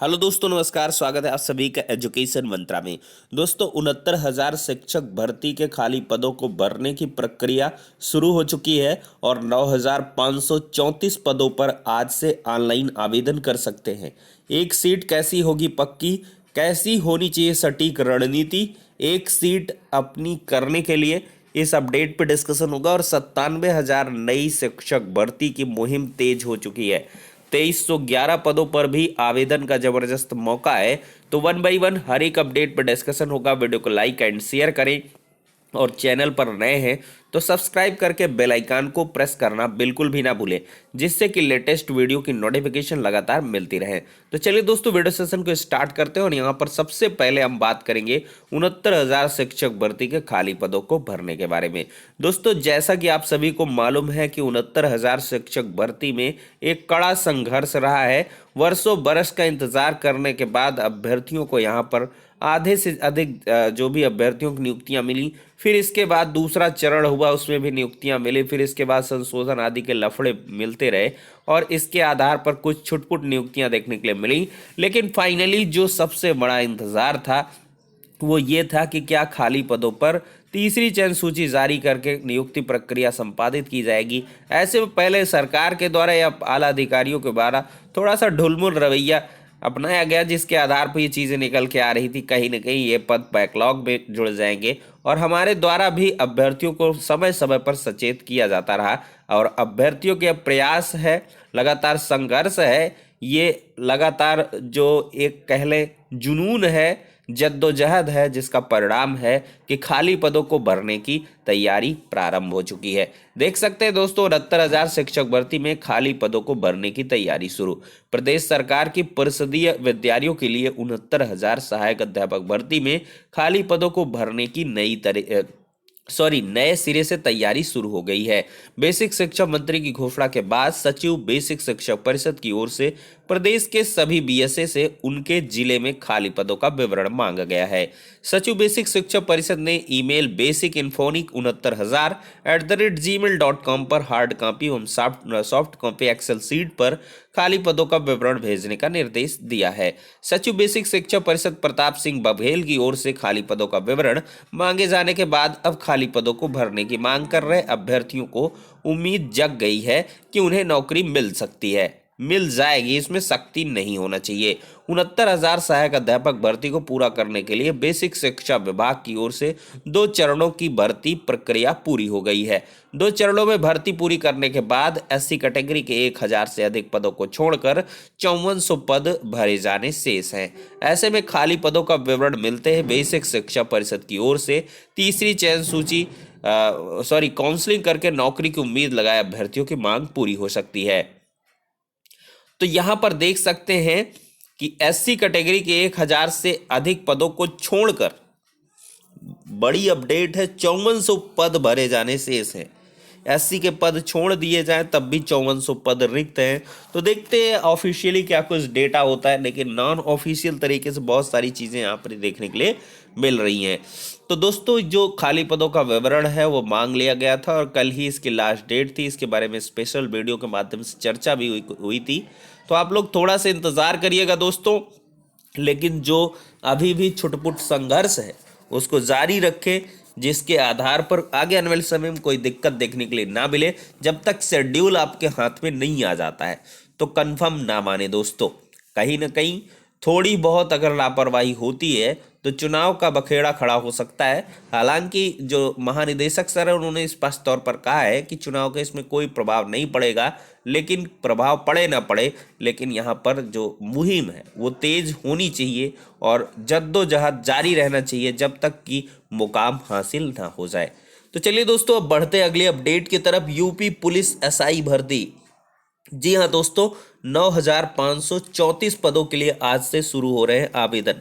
Hello दोस्तों, नमस्कार। स्वागत है आप सभी का एजुकेशन मंत्रा में। दोस्तों, 69,000 शिक्षक भर्ती के खाली पदों को भरने की प्रक्रिया शुरू हो चुकी है और 9,534 पदों पर आज से ऑनलाइन आवेदन कर सकते हैं। एक सीट कैसी होगी पक्की, कैसी होनी चाहिए सटीक रणनीति, एक सीट अपनी करने के लिए इस अपडेट पे डिस्कशन होगा। और 97,000 नई शिक्षक भर्ती की मुहिम तेज हो चुकी है। 2311 पदों पर भी आवेदन का जबरदस्त मौका है। तो वन बाय वन हर एक अपडेट पर डिस्कशन होगा। वीडियो को लाइक एंड शेयर करें और चैनल पर नए हैं तो सब्सक्राइब करके बेल आइकन को प्रेस करना बिल्कुल भी ना भूलें, जिससे कि लेटेस्ट वीडियो की नोटिफिकेशन लगातार मिलती रहे। तो चलिए दोस्तों, वीडियो सेशन को स्टार्ट करते हैं और यहाँ पर सबसे पहले हम बात करेंगे 69,000 शिक्षक भर्ती के खाली पदों को भरने के बारे में। दोस्तों, जैसा कि आप सभी को मालूम है कि 69,000 शिक्षक भर्ती में एक कड़ा संघर्ष रहा है। वर्षों बरस का इंतजार करने के बाद अभ्यर्थियों को यहाँ पर आधे से अधिक जो भी अभ्यर्थियों की नियुक्तियां मिली, फिर इसके बाद दूसरा चरण हुआ, उसमें भी नियुक्तियां मिली, फिर इसके बाद संशोधन आदि के लफड़े मिलते रहे और इसके आधार पर कुछ छुटपुट नियुक्तियां देखने के लिए मिली। लेकिन फाइनली जो सबसे बड़ा इंतजार था वो ये था कि क्या खाली पदों पर तीसरी चयन सूची जारी करके नियुक्ति प्रक्रिया संपादित की जाएगी। ऐसे में पहले सरकार के द्वारा या आला अधिकारियों के द्वारा थोड़ा सा ढुलमुल रवैया अपनाया गया, जिसके आधार पर ये चीज़ें निकल के आ रही थी। कहीं ना कहीं ये पद बैकलॉग में जुड़ जाएंगे और हमारे द्वारा भी अभ्यर्थियों को समय समय पर सचेत किया जाता रहा। और अभ्यर्थियों के प्रयास है, लगातार संघर्ष है, ये लगातार जो एक कह लें जुनून है, जद्दोजहद है, जिसका परिणाम है कि खाली पदों को भरने की तैयारी प्रारंभ हो चुकी है। देख सकते हैं दोस्तों, 69,000 शिक्षक भर्ती में खाली पदों को भरने की तैयारी शुरू। प्रदेश सरकार की परिषदीय विद्यालयों के लिए 69,000 सहायक अध्यापक भर्ती में खाली पदों को भरने की नए सिरे से तैयारी शुरू हो गई है। बेसिक शिक्षा मंत्री की घोषणा के बाद सचिव बेसिक शिक्षा परिषद की ओर से प्रदेश के सभी बीएसए से उनके जिले में खाली पदों का विवरण मांगा गया है। सचिव बेसिक शिक्षा परिषद ने ईमेल बेसिक इन्फोनिक 69,000@gmail.com पर हार्ड कॉपी एवं सॉफ्ट कॉपी एक्सेल सीट पर खाली पदों का विवरण भेजने का निर्देश दिया है। सचिव बेसिक शिक्षा परिषद प्रताप सिंह बघेल की ओर से खाली पदों का विवरण मांगे जाने के बाद अब खाली पदों को भरने की मांग कर रहे अभ्यर्थियों को उम्मीद जग गई है कि उन्हें नौकरी मिल सकती है, मिल जाएगी, इसमें सख्ती नहीं होना चाहिए। 69,000 सहायक अध्यापक भर्ती को पूरा करने के लिए बेसिक शिक्षा विभाग की ओर से 2 चरणों की भर्ती प्रक्रिया पूरी हो गई है। 2 चरणों में भर्ती पूरी करने के बाद एससी कैटेगरी के 1,000 से अधिक पदों को छोड़कर 5400 पद भरे जाने शेष हैं। ऐसे में खाली पदों का विवरण मिलते हैं बेसिक शिक्षा परिषद की ओर से तीसरी चयन सूची काउंसलिंग करके नौकरी की उम्मीद लगाए अभ्यर्थियों की मांग पूरी हो सकती है। तो यहां पर देख सकते हैं कि एससी कैटेगरी के 1,000 से अधिक पदों को छोड़कर बड़ी अपडेट है, 5400 पद भरे जाने शेष हैं। एससी के पद छोड़ दिए जाएं तब भी 5400 पद रिक्त हैं। तो देखते हैं ऑफिशियली क्या कुछ डेटा होता है, लेकिन नॉन ऑफिशियल तरीके से बहुत सारी चीज़ें यहाँ पर देखने के लिए मिल रही हैं। तो दोस्तों, जो खाली पदों का विवरण है वो मांग लिया गया था और कल ही इसकी लास्ट डेट थी। इसके बारे में स्पेशल वीडियो के माध्यम से चर्चा भी हुई थी। तो आप लोग थोड़ा सा इंतज़ार करिएगा दोस्तों, लेकिन जो अभी भी छुटपुट संघर्ष है उसको जारी रखें, जिसके आधार पर आगे आने वाले समय में कोई दिक्कत देखने के लिए ना मिले। जब तक शेड्यूल आपके हाथ में नहीं आ जाता है तो कंफर्म ना माने दोस्तों। कहीं ना कहीं थोड़ी बहुत अगर लापरवाही होती है तो चुनाव का बखेड़ा खड़ा हो सकता है। हालांकि जो महानिदेशक सर है उन्होंने स्पष्ट तौर पर कहा है कि चुनाव का इसमें कोई प्रभाव नहीं पड़ेगा, लेकिन प्रभाव पड़े ना पड़े, लेकिन यहाँ पर जो मुहिम है वो तेज होनी चाहिए और जद्दोजहद जारी रहना चाहिए जब तक कि मुकाम हासिल ना हो जाए। तो चलिए दोस्तों, अब बढ़ते अगले अपडेट की तरफ। यूपी पुलिस एसआई भर्ती, जी हाँ दोस्तों, 9,534 पदों के लिए आज से शुरू हो रहे हैं आवेदन।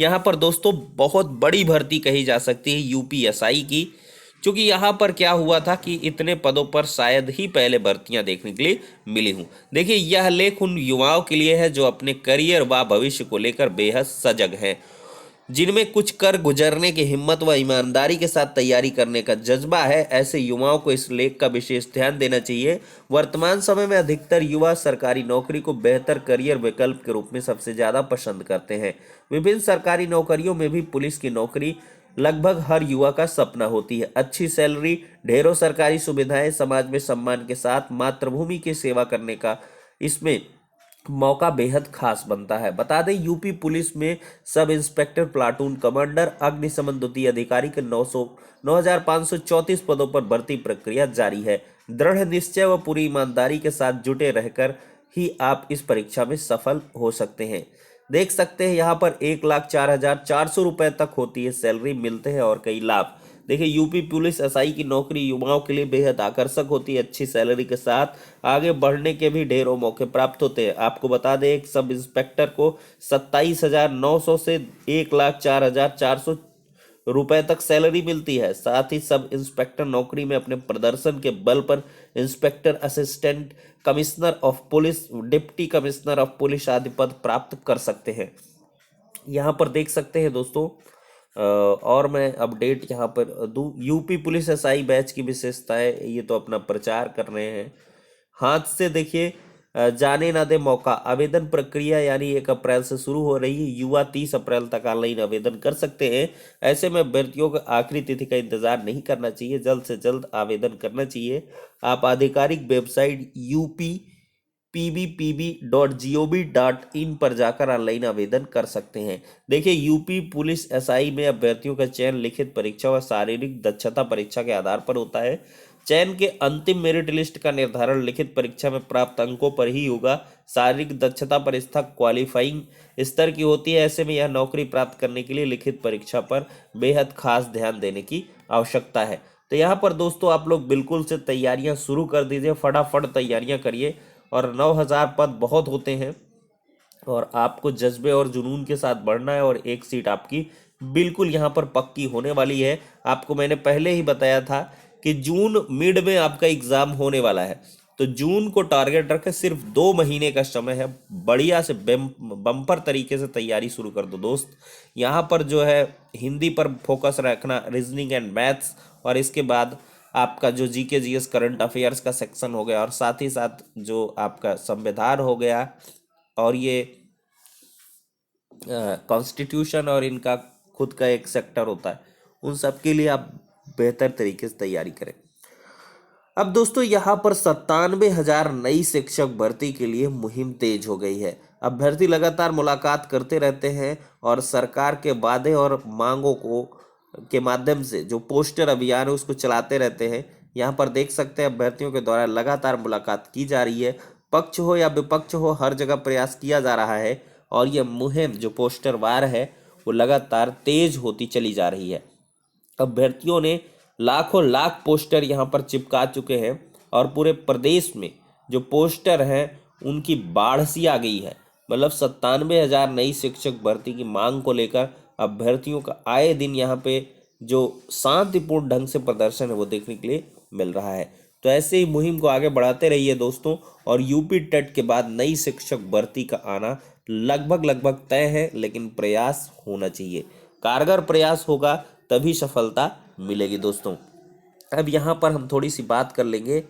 यहाँ पर दोस्तों बहुत बड़ी भर्ती कही जा सकती है यूपीएसआई की, क्योंकि यहाँ पर क्या हुआ था कि इतने पदों पर शायद ही पहले भर्तियां देखने के लिए मिली हूँ। देखिए, यह लेख उन युवाओं के लिए है जो अपने करियर व भविष्य को लेकर बेहद सजग हैं। जिनमें कुछ कर गुजरने की हिम्मत व ईमानदारी के साथ तैयारी करने का जज्बा है, ऐसे युवाओं को इस लेख का विशेष ध्यान देना चाहिए। वर्तमान समय में अधिकतर युवा सरकारी नौकरी को बेहतर करियर विकल्प के रूप में सबसे ज्यादा पसंद करते हैं। विभिन्न सरकारी नौकरियों में भी पुलिस की नौकरी लगभग हर युवा का सपना होती है। अच्छी सैलरी, ढेरों सरकारी सुविधाएं, समाज में सम्मान के साथ मातृभूमि की सेवा करने का इसमें मौका बेहद खास बनता है। बता दें, यूपी पुलिस में सब इंस्पेक्टर, प्लाटून कमांडर, अग्निशमन द्वितीय अधिकारी के 9,534 पदों पर भर्ती प्रक्रिया जारी है। दृढ़ निश्चय व पूरी ईमानदारी के साथ जुटे रहकर ही आप इस परीक्षा में सफल हो सकते हैं। देख सकते हैं यहाँ पर 1,04,400 रुपए तक होती है सैलरी, मिलते हैं और कई लाभ। देखिए, यूपी पुलिस एसआई की नौकरी युवाओं के लिए बेहद आकर्षक होती है। अच्छी सैलरी के साथ आगे बढ़ने के भी ढेरों मौके प्राप्त होते हैं। आपको बता दें, एक सब इंस्पेक्टर को 27,900 से 1,04,400 रुपए तक सैलरी मिलती है। साथ ही सब इंस्पेक्टर नौकरी में अपने प्रदर्शन के बल पर inspector, assistant commissioner of police, deputy commissioner of police आदि पद प्राप्त कर सकते हैं। यहाँ पर देख सकते हैं दोस्तों, और मैं अपडेट यहाँ पर दूँ। यूपी पुलिस एसआई बैच की विशेषताएं, ये तो अपना प्रचार कर रहे हैं। हाथ से देखिए, जाने ना दे मौका। आवेदन प्रक्रिया यानी 1 अप्रैल से शुरू हो रही है। युवा 30 अप्रैल तक ऑनलाइन आवेदन कर सकते हैं। ऐसे में अभ्यर्थियों को आखिरी तिथि का इंतजार नहीं करना चाहिए, जल्द से जल्द आवेदन करना चाहिए। आप आधिकारिक वेबसाइट upbpb.gov.in पर जाकर ऑनलाइन आवेदन कर सकते हैं। देखिए, यूपी पुलिस एसआई में अभ्यर्थियों का चयन लिखित परीक्षा व शारीरिक दक्षता परीक्षा के आधार पर होता है। चयन के अंतिम मेरिट लिस्ट का निर्धारण लिखित परीक्षा में प्राप्त अंकों पर ही होगा। शारीरिक दक्षता परीक्षा क्वालिफाइंग स्तर की होती है। ऐसे में यह नौकरी प्राप्त करने के लिए लिखित परीक्षा पर बेहद खास ध्यान देने की आवश्यकता है। तो यहाँ पर दोस्तों, आप लोग बिल्कुल से तैयारियां शुरू कर दीजिए, फटाफट तैयारियां करिए। और 9,000 पद बहुत होते हैं और आपको जज्बे और जुनून के साथ बढ़ना है, और एक सीट आपकी बिल्कुल यहाँ पर पक्की होने वाली है। आपको मैंने पहले ही बताया था कि जून मिड में आपका एग्जाम होने वाला है, तो जून को टारगेट रखें। सिर्फ 2 महीने का समय है, बढ़िया से बम्पर तरीके से तैयारी शुरू कर दो दोस्त। यहाँ पर जो है हिंदी पर फोकस रखना, रीजनिंग एंड मैथ्स, और इसके बाद आपका जो जीके जीएस करंट अफेयर्स का सेक्शन हो गया, और साथ ही साथ जो आपका संविधान हो गया, और ये कॉन्स्टिट्यूशन और इनका खुद का एक सेक्टर होता है, उन सब के लिए आप बेहतर तरीके से तैयारी करें। अब दोस्तों, यहाँ पर 97,000 नई शिक्षक भर्ती के लिए मुहिम तेज हो गई है। अभ्यर्थी लगातार मुलाकात करते रहते हैं और सरकार के वादे और मांगों को के माध्यम से जो पोस्टर अभियान है उसको चलाते रहते हैं। यहाँ पर देख सकते हैं, अभ्यर्थियों के द्वारा लगातार मुलाकात की जा रही है। पक्ष हो या विपक्ष हो, हर जगह प्रयास किया जा रहा है, और यह मुहिम जो पोस्टर वार है वो लगातार तेज होती चली जा रही है। अभ्यर्थियों ने लाखों लाख पोस्टर यहाँ पर चिपका चुके हैं, और पूरे प्रदेश में जो पोस्टर हैं उनकी बाढ़ सी आ गई है। मतलब 97,000 नई शिक्षक भर्ती की मांग को लेकर अभ्यर्थियों का आए दिन यहाँ पे जो शांतिपूर्ण ढंग से प्रदर्शन है वो देखने के लिए मिल रहा है। तो ऐसे ही मुहिम को आगे बढ़ाते रहिए दोस्तों, और यूपी टेट के बाद नई शिक्षक भर्ती का आना लगभग लगभग तय है, लेकिन प्रयास होना चाहिए। कारगर प्रयास होगा तभी सफलता मिलेगी दोस्तों। अब यहाँ पर हम थोड़ी सी बात कर लेंगे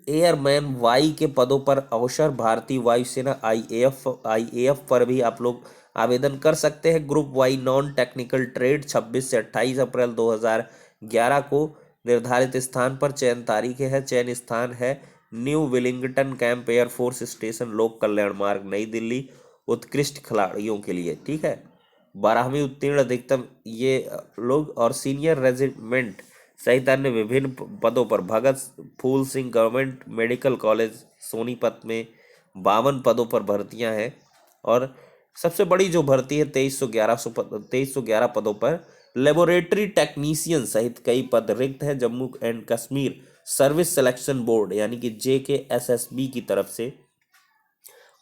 एयरमैन वाई के पदों पर अवसर। भारतीय वायुसेना आईएएफ पर भी आप लोग आवेदन कर सकते हैं। Group Y non technical trade 26 से 28 अप्रैल 2011 को निर्धारित स्थान पर चयन तारीख है। चयन स्थान है new Willingdon camp, air force station, लोक कल्याण मार्ग, नई दिल्ली। उत्कृष्ट खिलाड़ियों के लिए, ठीक है, 12वीं उत्तीर्ण अधिकतम ये लोग, और सीनियर रेजिमेंट सहित अन्य विभिन्न पदों पर Bhagat Phool Singh government medical college Sonipat में 52 पदों पर भर्तियां हैं। और सबसे बड़ी जो भर्ती है 2311 पदों पर लेबोरेटरी टेक्नीशियन सहित कई पद रिक्त हैं। Jammu and Kashmir service selection board यानी कि JKSSB की तरफ से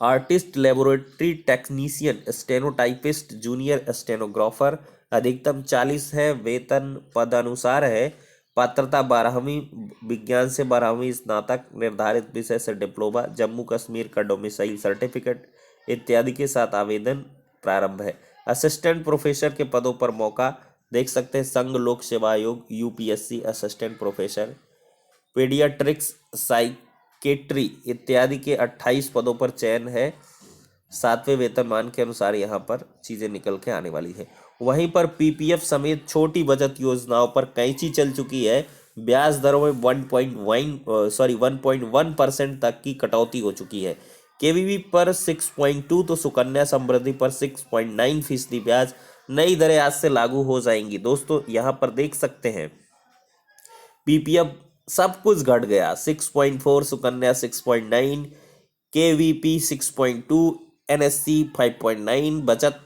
artist, laboratory technician, stenotypist, junior stenographer अधिकतम 40 है। वेतन पदानुसार है। पात्रता 12वीं विज्ञान से 12वीं स्नातक, निर्धारित विषय से डिप्लोमा, जम्मू कश्मीर का डोमिसाइल सर्टिफिकेट इत्यादि के साथ आवेदन प्रारंभ है। असिस्टेंट प्रोफेसर के पदों पर मौका देख सकते हैं, संघ लोक सेवा आयोग UPSC assistant professor, paediatrics, psychiatry इत्यादि के 28 पदों पर चयन है। 7वें वेतनमान के अनुसार यहाँ पर चीजें निकल के आने वाली है। वहीं पर पीपीएफ समेत छोटी बचत योजनाओं पर कैंची चल चुकी है। ब्याज दरों में 1.1% तक की कटौती हो चुकी है। केवीबी पर 6.2 तो सुकन्या समृद्धि पर 6.9% ब्याज। नई दरें आज से लागू हो जाएंगी। दोस्तों यहाँ पर देख सकते हैं पीपीएफ सब कुछ घट गया, 6.4, सुकन्या 6.9, केवीपी 6.2, एनएससी 5.9 बचत।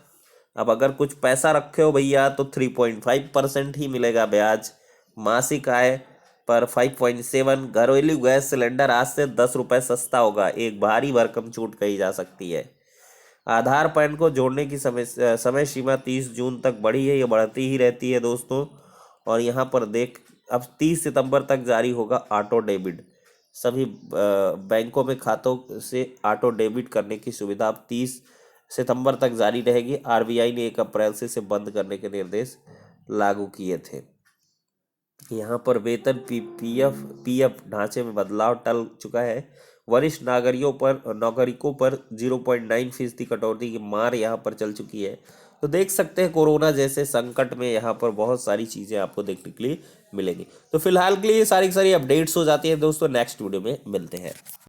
अब अगर कुछ पैसा रखे हो भैया तो 3.5% ही मिलेगा ब्याज। मासिक आय पर 5.7। घरेलू गैस सिलेंडर आज से 10 रुपए सस्ता होगा, एक भारी भरकम छूट कही जा सकती है। आधार पैन को जोड़ने की समय सीमा 30 जून तक बढ़ी है, ये बढ़ती ही रहती है दोस्तों। और यहाँ पर देख अब 30 सितंबर तक जारी होगा ऑटो डेबिट। सभी बैंकों में खातों से ऑटो डेबिट करने की सुविधा अब 30 सितंबर तक जारी रहेगी। आरबीआई ने 1 अप्रैल से इसे बंद करने के निर्देश लागू किए थे। यहाँ पर वेतन पीएफ ढांचे में बदलाव टल चुका है। वरिष्ठ नागरिकों पर 0.9% कटौती की मार यहाँ पर चल चुकी है। तो देख सकते हैं कोरोना जैसे संकट में यहाँ पर बहुत सारी चीज़ें आपको देखने के लिए मिलेंगी। तो फिलहाल के लिए ये सारी अपडेट्स हो जाती है दोस्तों। नेक्स्ट वीडियो में मिलते हैं।